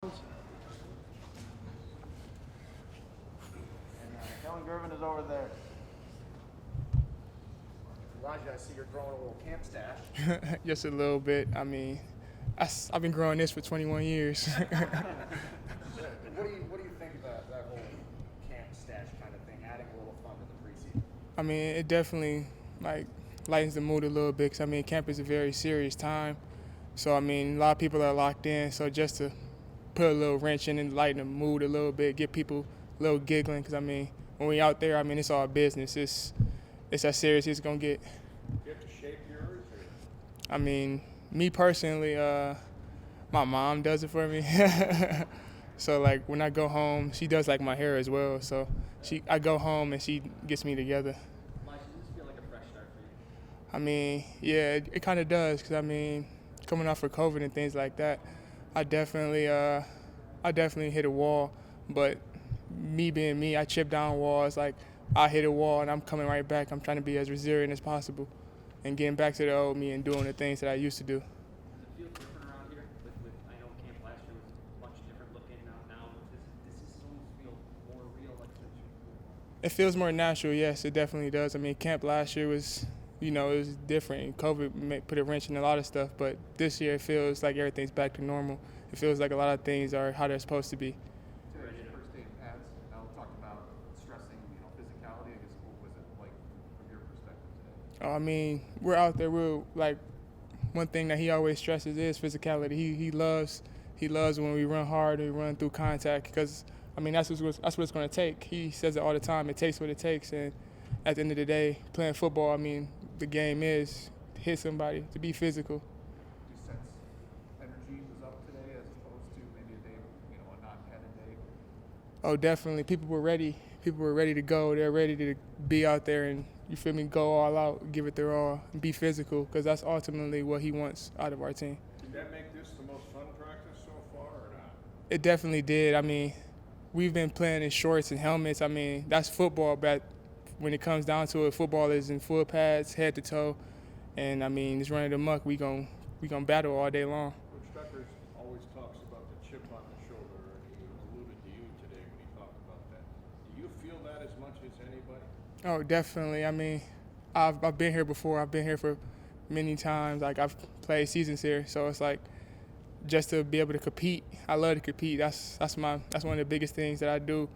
And Kellen Gervin is over there. Elijah, I see you're growing a little camp stash. Just a little bit. I mean, I've been growing this for 21 years. What do you think about that whole camp stash kind of thing, adding a little fun to the preseason? I mean, it definitely lightens the mood a little bit. 'Cause, I mean, camp is a very serious time. So I mean, a lot of people are locked in. So just to put a little wrench in and lighten the mood a little bit, get people a little giggling. Because I mean, when we out there, I mean, it's all business. It's as serious as it's gonna get. Do you have to shape yours? Or? I mean, me personally, my mom does it for me. So like when I go home, she does like my hair as well. So I go home and she gets me together. Mike, does this feel like a fresh start for you? I mean, yeah, it kind of does. Cause I mean, coming off of COVID and things like that, I definitely hit a wall. But me being me, I chip down walls. Like I hit a wall and I'm coming right back. I'm trying to be as resilient as possible and getting back to the old me and doing the things that I used to do. Does it feel different around here? I know camp last year was much different looking. Now this almost feel more real, like such. It feels more natural, yes, it definitely does. I mean, camp last year was, it was different. COVID put a wrench in a lot of stuff, but this year it feels like everything's back to normal. It feels like a lot of things are how they're supposed to be. Today, your first day in pads, now we'll talk about stressing, physicality. I guess, what was it like from your perspective today? I mean, we're out there. We're like, one thing that he always stresses is physicality. He loves when we run hard and we run through contact because, I mean, that's what it's going to take. He says it all the time. It takes what it takes. And at the end of the day, playing football, I mean, the game is to hit somebody, to be physical. Do you sense energy was up today as opposed to maybe a day, a not had a day? Oh, definitely. People were ready. People were ready to go. They're ready to be out there and, you feel me, go all out, give it their all, and be physical, because that's ultimately what he wants out of our team. Did that make this the most fun practice so far or not? It definitely did. I mean, we've been playing in shorts and helmets. I mean, that's football, but when it comes down to it, football is in full pads, head to toe, and I mean, it's running amok. We gon' battle all day long. Coach Tucker always talks about the chip on the shoulder, and he alluded to you today when he talked about that. Do you feel that as much as anybody? Oh, definitely. I mean, I've been here before. I've been here for many times. Like, I've played seasons here, so it's like just to be able to compete. I love to compete. That's one of the biggest things that I do.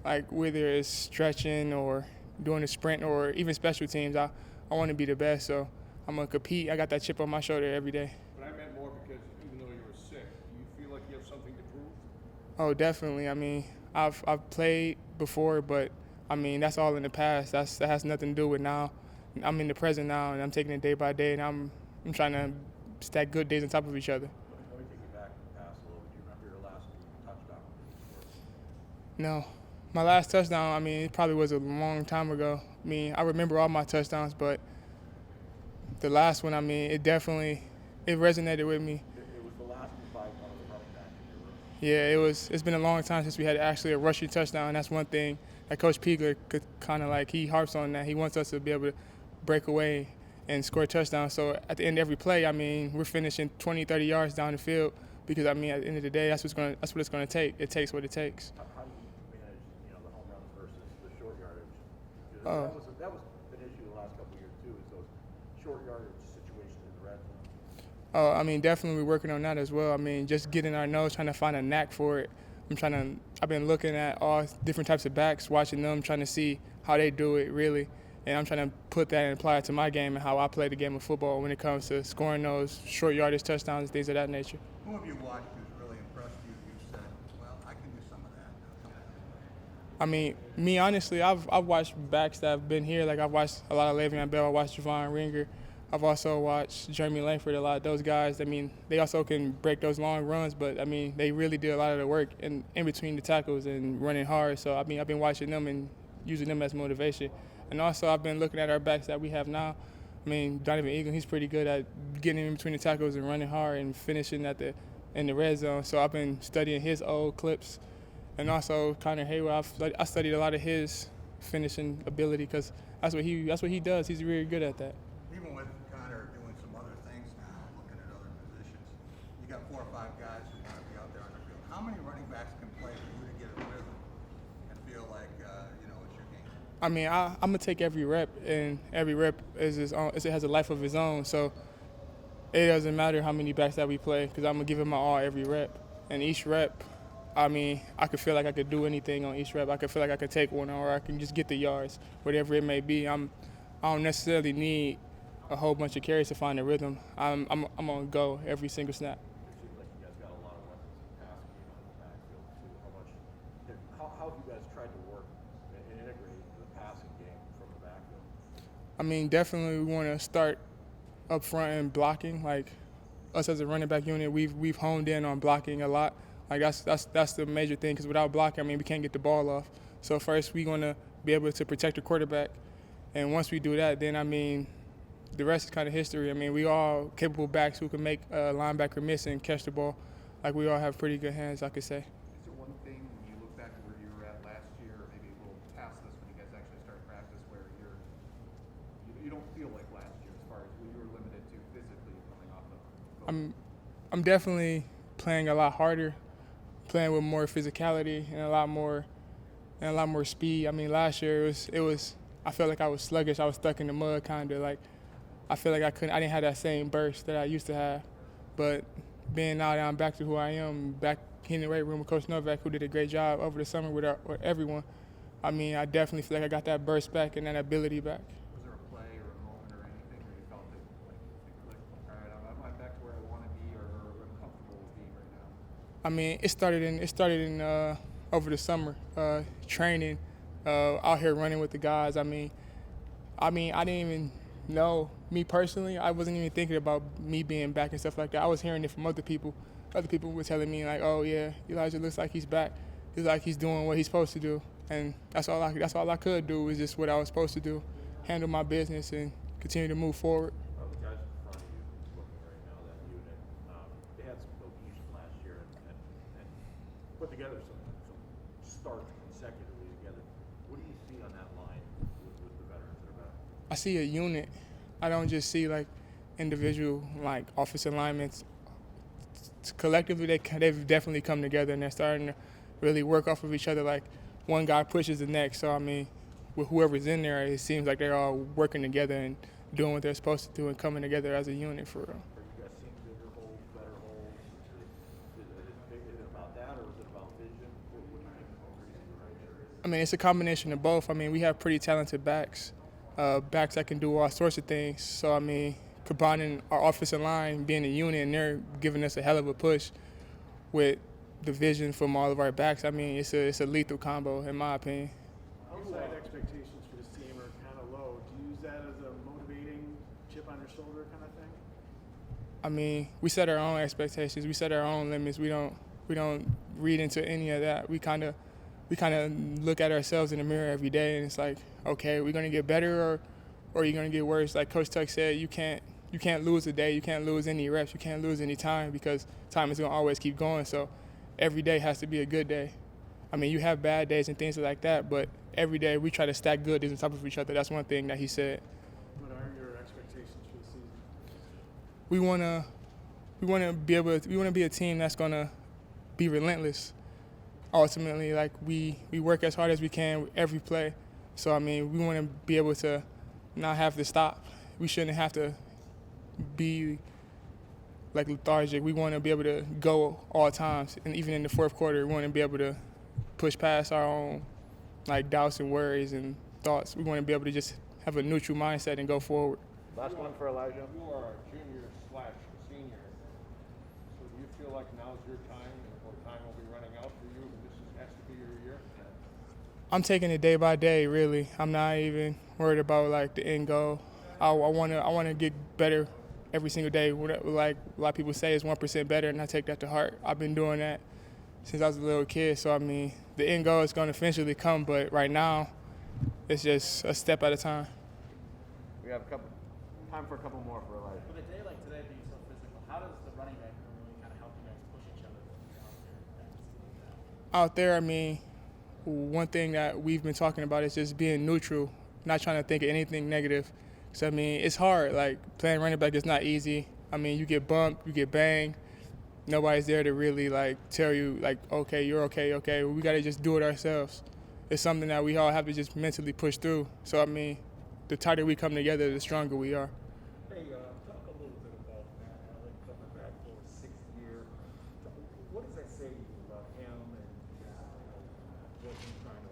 Like, whether it's stretching or doing a sprint or even special teams, I want to be the best. So I'm gonna compete. I got that chip on my shoulder every day. But I meant more because even though you were sick, do you feel like you have something to prove? Oh, definitely. I mean, I've played before, but I mean, that's all in the past. That has nothing to do with now. I'm in the present now, and I'm taking it day by day, and I'm trying to stack good days on top of each other. Let me take you back past a little bit. Do you remember your last touchdown? No. My last touchdown, I mean, it probably was a long time ago. I mean, I remember all my touchdowns, but the last one, I mean, it resonated with me. It was the last one by one of the running backs in your room. Yeah, it's been a long time since we had actually a rushing touchdown. That's one thing that Coach Piegler could kind of he harps on that. He wants us to be able to break away and score touchdowns. So at the end of every play, I mean, we're finishing 20, 30 yards down the field because, I mean, at the end of the day, that's what it's going to take. It takes what it takes. How do you manage, the home runs versus the short yardage? That was an issue the last couple of years too, is those short yardage situations in the red zone. I mean, definitely we're working on that as well. I mean, just getting our nose, trying to find a knack for it. I've been looking at all different types of backs, watching them, trying to see how they do it really. And I'm trying to put that and apply it to my game and how I play the game of football when it comes to scoring those short yardage touchdowns and things of that nature. Who have you watched who's really impressed you? You said, well, I can do some of that. I mean, me honestly, I've watched backs that have been here. Like, I've watched a lot of Le'Veon Bell. I watched Javon Ringer. I've also watched Jeremy Langford a lot. Those guys, I mean, they also can break those long runs, but I mean, they really do a lot of the work in between the tackles and running hard. So I mean, I've been watching them and using them as motivation. And also, I've been looking at our backs that we have now. I mean, Donovan Eagle, he's pretty good at getting in between the tackles and running hard and finishing in the red zone. So I've been studying his old clips. And also Connor Hayward, I studied a lot of his finishing ability because that's what he does. He's really good at that. Even with Connor doing some other things now, looking at other positions, you got 4 or 5 guys who want to be out there on the field how many running backs can play for you to get a rhythm and feel like, it's your game? I mean, I'm gonna take every rep, and every rep is its own. It has a life of its own. So it doesn't matter how many backs that we play, because I'm gonna give it my all every rep. And each rep, I mean, I could feel like I could do anything on each rep. I could feel like I could take one, or I can just get the yards, whatever it may be. I don't necessarily need a whole bunch of carries to find a rhythm. I'm gonna go every single snap. It seems like you guys got a lot of weapons in the passing game on the backfield too. How have you guys tried to work and integrate the passing game from the backfield? I mean, definitely we want to start up front and blocking. Like us as a running back unit, we've honed in on blocking a lot. Like that's the major thing, because without blocking, I mean, we can't get the ball off. So first we're gonna be able to protect the quarterback, and once we do that, then I mean, the rest is kind of history. I mean, we all capable backs who can make a linebacker miss and catch the ball. Like we all have pretty good hands, I could say. Is there one thing when you look back to where you were at last year, or maybe a little past this when you guys actually start practice, where you don't feel like last year as far as what you were limited to physically coming off the field? I'm definitely playing a lot harder, playing with more physicality and a lot more speed. I mean, last year it was I felt like I was sluggish. I was stuck in the mud, kind of like. I feel like I didn't have that same burst that I used to have. But being now that I'm back to who I am, back in the weight room with Coach Novak, who did a great job over the summer with everyone, I mean, I definitely feel like I got that burst back and that ability back. Was there a play or a moment or anything where you felt that, like, all right, I'm back to where I want to be, or I'm comfortable with being right now? I mean, it started in over the summer, training, out here running with the guys. I mean, I didn't even know, me personally, I wasn't even thinking about me being back and stuff like that. I was hearing it from other people. Other people were telling me like, "Oh yeah, Elijah looks like he's back. He's like he's doing what he's supposed to do." And that's all I could do, was just what I was supposed to do, handle my business and continue to move forward. The guys in front of you looking right now, that unit, they had some cohesion last year and put together some starts consecutively together. What do you see on that line with the veterans that are back? I see a unit. I don't just see like individual like offensive linemen. Collectively, they've definitely come together, and they're starting to really work off of each other. Like one guy pushes the next. So I mean, with whoever's in there, it seems like they're all working together and doing what they're supposed to do and coming together as a unit for real. Are you guys seeing bigger holes, better holes? Is it about that, or is it about vision? What do you think is the reason right here? I mean, it's a combination of both. I mean, we have pretty talented backs, backs that can do all sorts of things. So I mean, combining our offensive line, being a unit, and they're giving us a hell of a push with the vision from all of our backs. I mean, it's a lethal combo, in my opinion. Outside expectations for this team are kind of low. Do you use that as a motivating chip on your shoulder kind of thing? I mean, we set our own expectations. We set our own limits. We don't read into any of that. We kind of look at ourselves in the mirror every day, and it's like, okay, we're gonna get better, or you're gonna get worse. Like Coach Tuck said, you can't lose a day. You can't lose any reps. You can't lose any time, because time is gonna always keep going. So every day has to be a good day. I mean, you have bad days and things like that, but every day we try to stack good days on top of each other. That's one thing that he said. What are your expectations for the season? We wanna be a team that's gonna be relentless. Ultimately, like we work as hard as we can with every play. So I mean, we want to be able to not have to stop. We shouldn't have to be like lethargic. We want to be able to go all times, and even in the fourth quarter, we want to be able to push past our own like doubts and worries and thoughts. We want to be able to just have a neutral mindset and go forward. Last one for Elijah. You are a junior/senior, so do you feel like now's your time, or time will be running out for you, and this has to be your year? I'm taking it day by day, really. I'm not even worried about like the end goal. I want to get better every single day. Like a lot of people say, is 1% better, and I take that to heart. I've been doing that since I was a little kid. So I mean, the end goal is going to eventually come, but right now, it's just a step at a time. We have time for a couple more for Elijah. With a day like today being so physical, how does the running back room really kind of help you guys push each other Out there, I mean, one thing that we've been talking about is just being neutral, not trying to think of anything negative. So I mean, it's hard. Like playing running back is not easy. I mean, you get bumped, you get banged, nobody's there to really like tell you like, okay, you're okay, okay. We got to just do it ourselves. It's something that we all have to just mentally push through. So I mean, the tighter we come together, the stronger we are. Hey, talk a little bit about Matt Allen coming back for his 6th year. What does that say to you about him and what he's trying to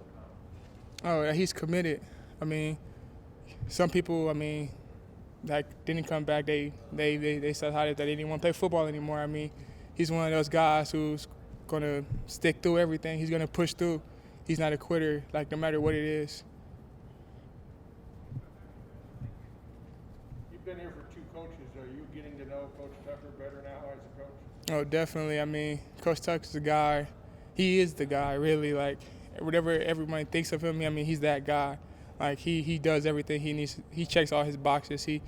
accomplish? Oh, he's committed. I mean, some people, I mean, like didn't come back. They said that they didn't want to play football anymore. I mean, he's one of those guys who's gonna stick through everything. He's gonna push through. He's not a quitter. Like no matter what it is. You've been here for 2 coaches. Are you getting to know Coach Tucker better now as a coach? Oh, definitely. I mean, Coach Tuck's the guy. He is the guy, really. Like whatever everyone thinks of him, I mean, he's that guy. Like he does everything he needs. He checks all his boxes. He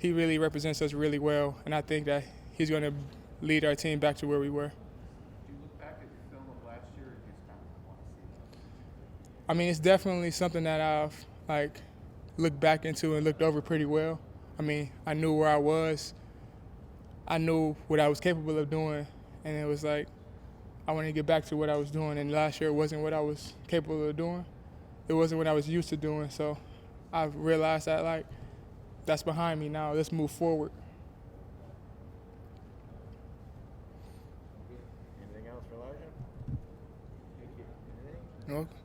really represents us really well, and I think that he's going to lead our team back to where we were. Do you look back at your film of last year and you just kind of want to see that? I mean, it's definitely something that I've like looked back into and looked over pretty well. I mean, I knew where I was. I knew what I was capable of doing, and it was like I wanted to get back to what I was doing. And last year it wasn't what I was capable of doing. It wasn't what I was used to doing. So I've realized that like that's behind me now. Let's move forward. Anything else for Elijah? Thank you. Anything? Okay.